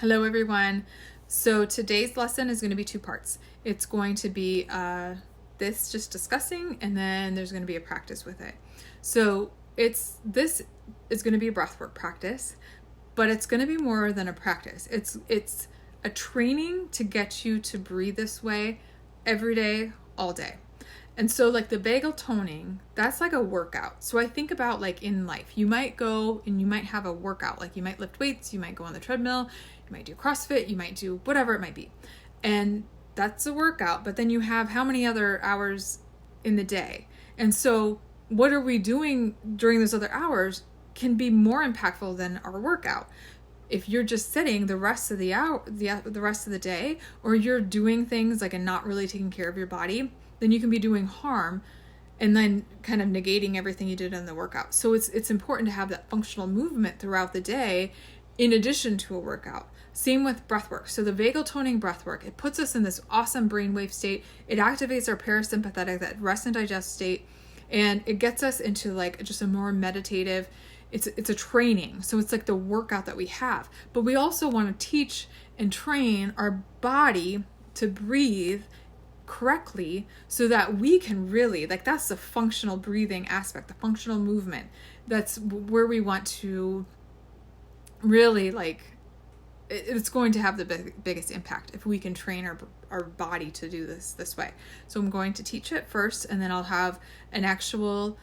Hello everyone. So today's lesson is going to be two parts. It's going to be this just discussing, and then there's going to be a practice with it. So this is going to be a breathwork practice, but it's going to be more than a practice. It's a training to get you to breathe this way every day, all day. And so like the vagal toning, that's like a workout. So I think about like in life, you might go and you might have a workout, like you might lift weights, you might go on the treadmill, you might do CrossFit, you might do whatever it might be. And that's a workout, but then you have how many other hours in the day? And so what are we doing during those other hours can be more impactful than our workout. If you're just sitting the rest of the rest of the day, or you're doing things like and not really taking care of your body, then you can be doing harm and then kind of negating everything you did in the workout. So it's important to have that functional movement throughout the day in addition to a workout. Same with breath work. So the vagal toning breath work, it puts us in this awesome brainwave state. It activates our parasympathetic, that rest and digest state, and it gets us into like just a more meditative, it's a training. So it's like the workout that we have. But we also want to teach and train our body to breathe correctly so that we can really, like, that's the functional breathing aspect, the functional movement. That's where we want to really, like, it's going to have the biggest impact if we can train our body to do this way. So I'm going to teach it first, and then I'll have an actual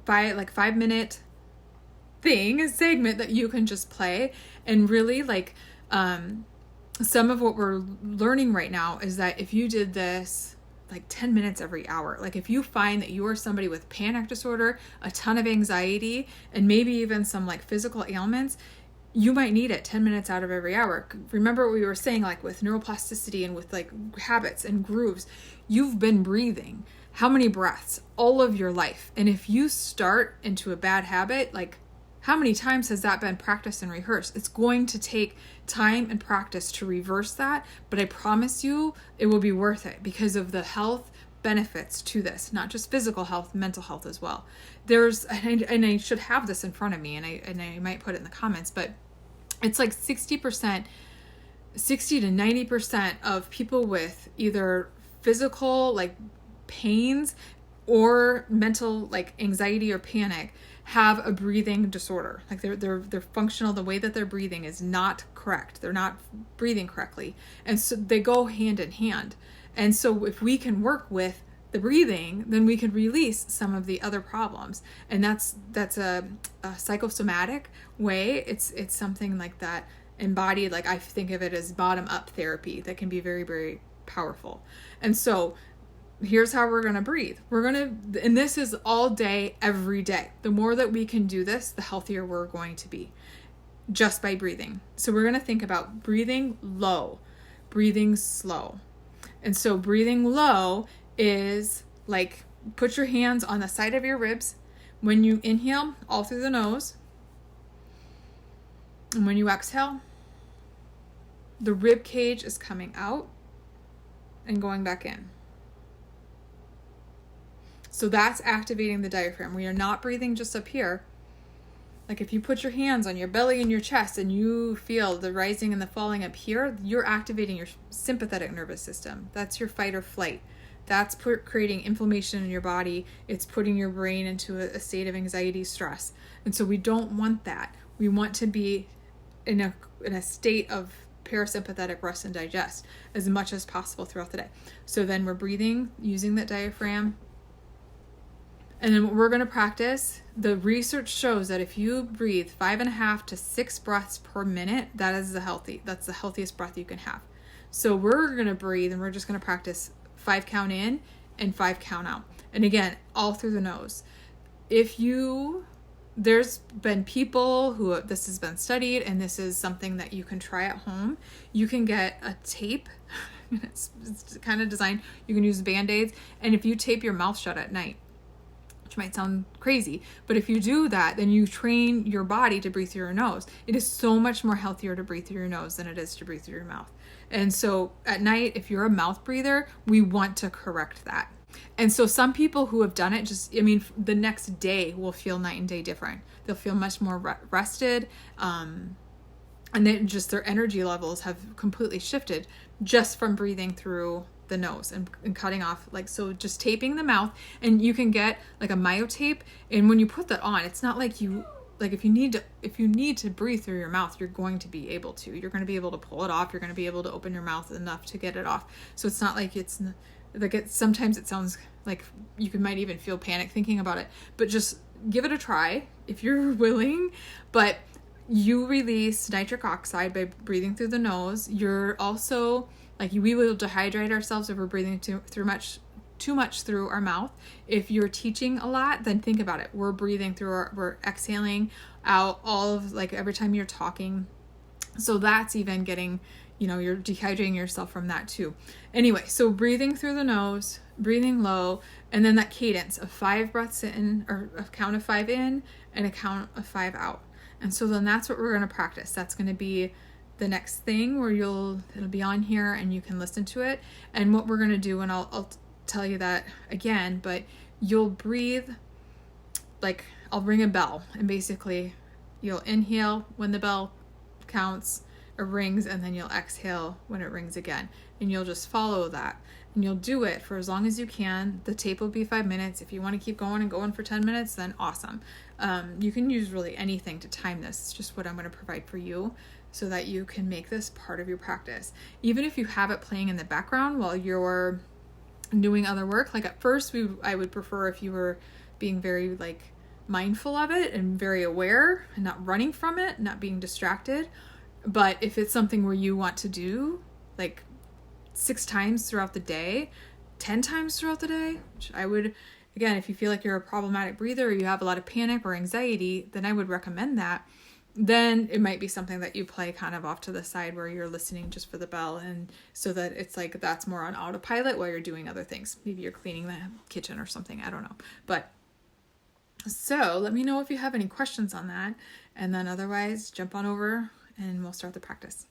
5-minute thing, a segment that you can just play. And really, like, some of what we're learning right now is that if you did this like 10 minutes every hour, like if you find that you are somebody with panic disorder, a ton of anxiety, and maybe even some like physical ailments, you might need it 10 minutes out of every hour. Remember what we were saying, like with neuroplasticity and with like habits and grooves, you've been breathing how many breaths all of your life. And if you start into a bad habit, like how many times has that been practiced and rehearsed? It's going to take time and practice to reverse that, but I promise you it will be worth it because of the health benefits to this, not just physical health, mental health as well. And I should have this in front of me, and I might put it in the comments, but it's like 60 to 90% of people with either physical like pains or mental like anxiety or panic have a breathing disorder. Like they're functional, the way that they're breathing is not correct. They're not breathing correctly. And so they go hand in hand. And so if we can work with the breathing, then we can release some of the other problems. And that's a psychosomatic way. It's something like that embodied, like I think of it as bottom up therapy that can be very, very powerful. And so here's how we're going to breathe. And this is all day, every day. The more that we can do this, the healthier we're going to be just by breathing. So we're going to think about breathing low, breathing slow. And so breathing low is like, put your hands on the side of your ribs. When you inhale, all through the nose. And when you exhale, the rib cage is coming out and going back in. So that's activating the diaphragm. We are not breathing just up here. Like if you put your hands on your belly and your chest and you feel the rising and the falling up here, you're activating your sympathetic nervous system. That's your fight or flight. That's creating inflammation in your body. It's putting your brain into a state of anxiety, stress. And so we don't want that. We want to be in a state of parasympathetic rest and digest as much as possible throughout the day. So then we're breathing using that diaphragm. And then what we're going to practice, the research shows that if you breathe 5.5 to 6 breaths per minute, that's the healthiest breath you can have. So we're going to breathe and we're just going to practice 5 count in and 5 count out. And again, all through the nose. There's been people who this has been studied, and this is something that you can try at home. You can get a tape. It's kind of designed. You can use Band-Aids. And if you tape your mouth shut at night, which might sound crazy, but if you do that, then you train your body to breathe through your nose. It is so much more healthier to breathe through your nose than it is to breathe through your mouth. And so at night, if you're a mouth breather, we want to correct that. And so some people who have done it, the next day will feel night and day different. They'll feel much more rested. and then just their energy levels have completely shifted just from breathing through the nose and cutting off, like, so just taping the mouth. And you can get like a myotape, and when you put that on, it's not like you, like, if you need to breathe through your mouth, you're going to be able be able to pull it off. You're going to be able to open your mouth enough to get it off. So it's not like it's like, sometimes it sounds like might even feel panic thinking about it, but just give it a try if you're willing. But you release nitric oxide by breathing through the nose. You're also, like, we will dehydrate ourselves if we're breathing too much through our mouth. If you're teaching a lot, then think about it. We're breathing through we're exhaling out all of, like, every time you're talking. So that's even getting, you're dehydrating yourself from that too. Anyway, so breathing through the nose, breathing low, and then that cadence of 5 breaths in, or a count of 5 in and a count of 5 out. And so then that's what we're going to practice. That's going to be the next thing where it'll be on here and you can listen to it. And what we're going to do, and I'll tell you that again, but you'll breathe, like, I'll ring a bell, and basically you'll inhale when the bell counts or rings, and then you'll exhale when it rings again. And you'll just follow that. And you'll do it for as long as you can. The tape will be 5 minutes. If you want to keep going for 10 minutes, then awesome. You can use really anything to time this. It's just what I'm going to provide for you so that you can make this part of your practice. Even if you have it playing in the background while you're doing other work, like at first I would prefer if you were being very, like, mindful of it and very aware and not running from it, not being distracted. But if it's something where you want to do, like, 6 times throughout the day, 10 times throughout the day, which I would, again, if you feel like you're a problematic breather or you have a lot of panic or anxiety, then I would recommend that. Then it might be something that you play kind of off to the side where you're listening just for the bell, and so that it's like that's more on autopilot while you're doing other things. Maybe you're cleaning the kitchen or something, I don't know. But so let me know if you have any questions on that, and then otherwise jump on over and we'll start the practice.